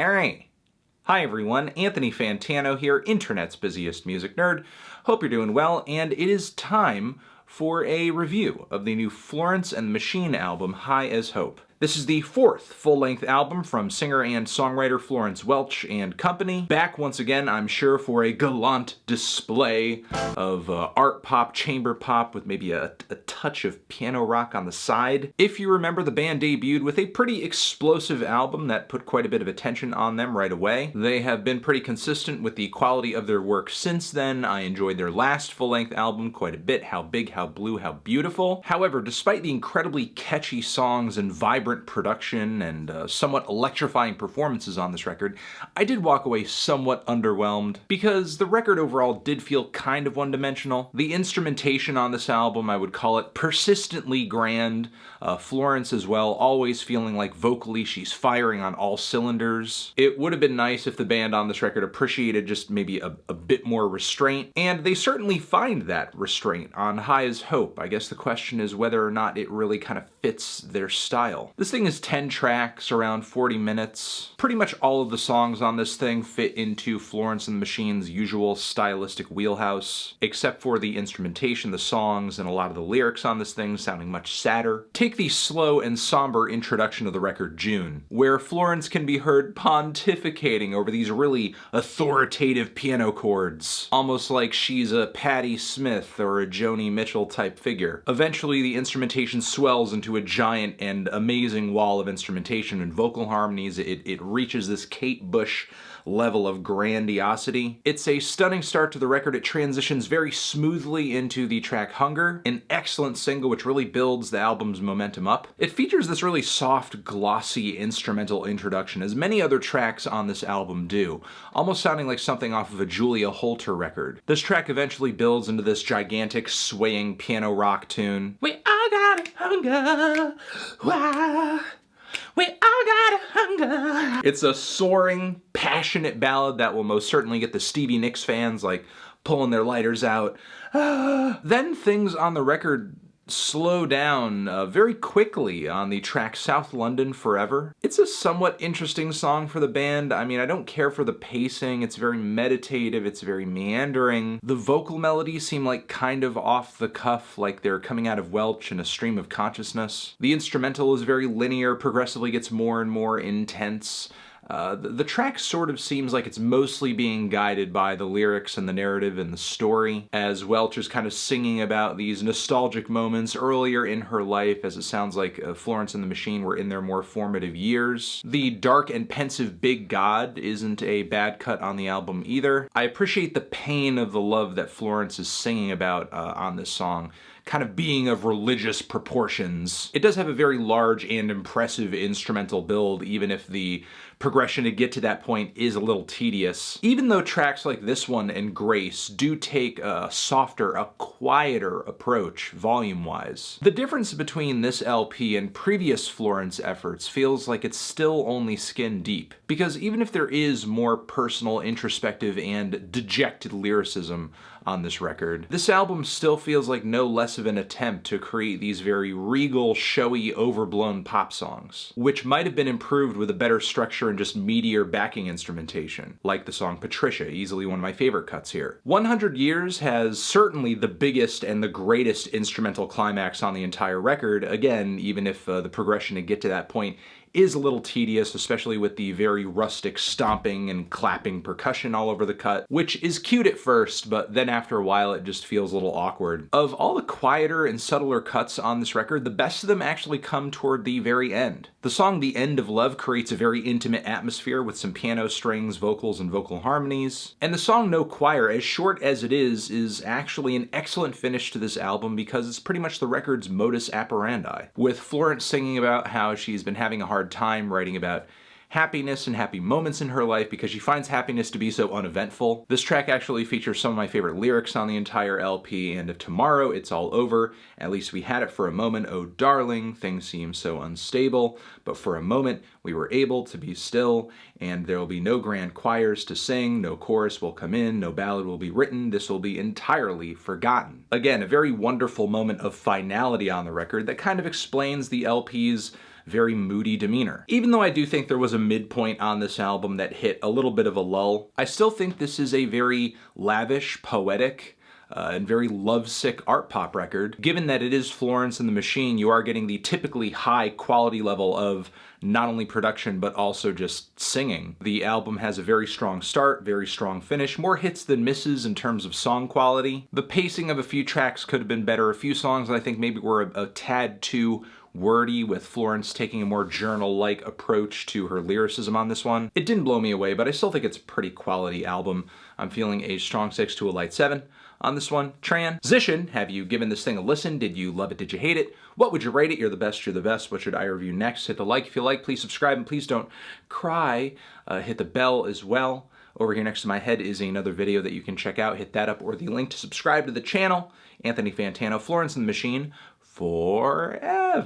Alright. Hi everyone, Anthony Fantano here, internet's busiest music nerd. Hope you're doing well, and it is time for a review of the new Florence and the Machine album, High as Hope. This is the fourth full-length album from singer and songwriter Florence Welch and company. Back once again, I'm sure, for a gallant display of art pop, chamber pop, with maybe a touch of piano rock on the side. If you remember, the band debuted with a pretty explosive album that put quite a bit of attention on them right away. They have been pretty consistent with the quality of their work since then. I enjoyed their last full-length album quite a bit. How Big, How Blue, How Beautiful. However, despite the incredibly catchy songs and vibrant production and somewhat electrifying performances on this record, I did walk away somewhat underwhelmed because the record overall did feel kind of one-dimensional. The instrumentation on this album, I would call it persistently grand. Florence as well, always feeling like vocally she's firing on all cylinders. It would have been nice if the band on this record appreciated just maybe a bit more restraint, and they certainly find that restraint on High as Hope. I guess the question is whether or not it really kind of fits their style. This thing is 10 tracks, around 40 minutes. Pretty much all of the songs on this thing fit into Florence and the Machine's usual stylistic wheelhouse, except for the instrumentation, the songs, and a lot of the lyrics on this thing sounding much sadder. Take the slow and somber introduction of the record, June, where Florence can be heard pontificating over these really authoritative piano chords, almost like she's a Patti Smith or a Joni Mitchell type figure. Eventually, the instrumentation swells into a giant and amazing wall of instrumentation and vocal harmonies. It reaches this Kate Bush level of grandiosity. It's a stunning start to the record. It transitions very smoothly into the track Hunger, an excellent single which really builds the album's momentum up. It features this really soft, glossy instrumental introduction, as many other tracks on this album do, almost sounding like something off of a Julia Holter record. This track eventually builds into this gigantic, swaying piano rock tune. We all got hunger, why? We all got hunger. It's a soaring, passionate ballad that will most certainly get the Stevie Nicks fans, like, pulling their lighters out. Then things on the record slow down very quickly on the track South London Forever. It's a somewhat interesting song for the band. I mean, I don't care for the pacing. It's very meditative. It's very meandering. The vocal melodies seem like kind of off the cuff, like they're coming out of Welch in a stream of consciousness. The instrumental is very linear, progressively gets more and more intense. The track sort of seems like it's mostly being guided by the lyrics and the narrative and the story, as Welch is kind of singing about these nostalgic moments earlier in her life, as it sounds like Florence and the Machine were in their more formative years. The dark and pensive Big God isn't a bad cut on the album either. I appreciate the pain of the love that Florence is singing about on this song, kind of being of religious proportions. It does have a very large and impressive instrumental build, even if the progression to get to that point is a little tedious. Even though tracks like this one and Grace do take a softer, a quieter approach volume-wise. The difference between this LP and previous Florence efforts feels like it's still only skin deep, because even if there is more personal, introspective, and dejected lyricism on this record, this album still feels like no less of an attempt to create these very regal, showy, overblown pop songs, which might have been improved with a better structure and just meatier backing instrumentation, like the song Patricia, easily one of my favorite cuts here. 100 Years has certainly the biggest and the greatest instrumental climax on the entire record, again, even if the progression to get to that point is a little tedious, especially with the very rustic stomping and clapping percussion all over the cut, which is cute at first, but then after a while it just feels a little awkward. Of all the quieter and subtler cuts on this record, the best of them actually come toward the very end. The song The End of Love creates a very intimate atmosphere with some piano strings, vocals, and vocal harmonies. And the song No Choir, as short as it is actually an excellent finish to this album because it's pretty much the record's modus operandi, with Florence singing about how she's been having a hard time writing about happiness and happy moments in her life because she finds happiness to be so uneventful. This track actually features some of my favorite lyrics on the entire LP, and if tomorrow it's all over, at least we had it for a moment, oh darling, things seem so unstable, but for a moment we were able to be still, and there will be no grand choirs to sing, no chorus will come in, no ballad will be written, this will be entirely forgotten. Again, a very wonderful moment of finality on the record that kind of explains the LP's very moody demeanor. Even though I do think there was a midpoint on this album that hit a little bit of a lull, I still think this is a very lavish, poetic, and very lovesick art pop record. Given that it is Florence and the Machine, you are getting the typically high quality level of not only production, but also just singing. The album has a very strong start, very strong finish, more hits than misses in terms of song quality. The pacing of a few tracks could have been better. A few songs I think maybe were a tad too wordy, with Florence taking a more journal-like approach to her lyricism on this one. It didn't blow me away, but I still think it's a pretty quality album. I'm feeling a strong 6 to a light 7 on this one. Transition, have you given this thing a listen? Did you love it? Did you hate it? What would you rate it? You're the best, you're the best. What should I review next? Hit the like if you like, please subscribe, and please don't cry. Hit the bell as well. Over here next to my head is another video that you can check out. Hit that up, or the link to subscribe to the channel. Anthony Fantano, Florence and the Machine, forever.